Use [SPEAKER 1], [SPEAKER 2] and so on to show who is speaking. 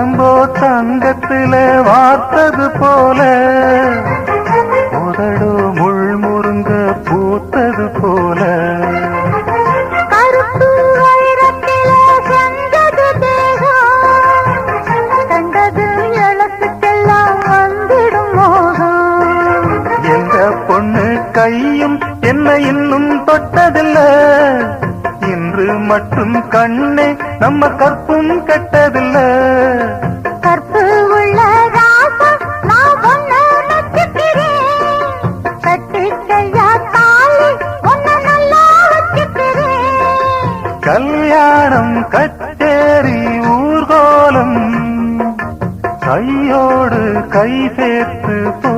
[SPEAKER 1] வரும்போ தங்கத்தில வார்த்தது போல உதடு முள் முருங்க பூத்தது போல
[SPEAKER 2] கருப்பு வைரத்தில செஞ்சது தேகம் கண்டது எழுத்துக்கெல்லாம் வந்திடும் மோகம்.
[SPEAKER 1] எந்த பொண்ணு கையும் என்ன இன்னும் தொட்டதில்ல இன்று மட்டும் கண்ணே நம்ம கற்பும் கெட்டதில்ல.
[SPEAKER 2] கற்பு உள்ள ராசம் நான் ஒன்னு நச்சுக்கிறேன் கட்டிக்கையா தாலி ஒன்னு நல்லா வச்சுக்கிறேன்.
[SPEAKER 1] கல்யாணம் கச்சேரி ஊர்கோலம் கையோடு கை சேர்த்து போ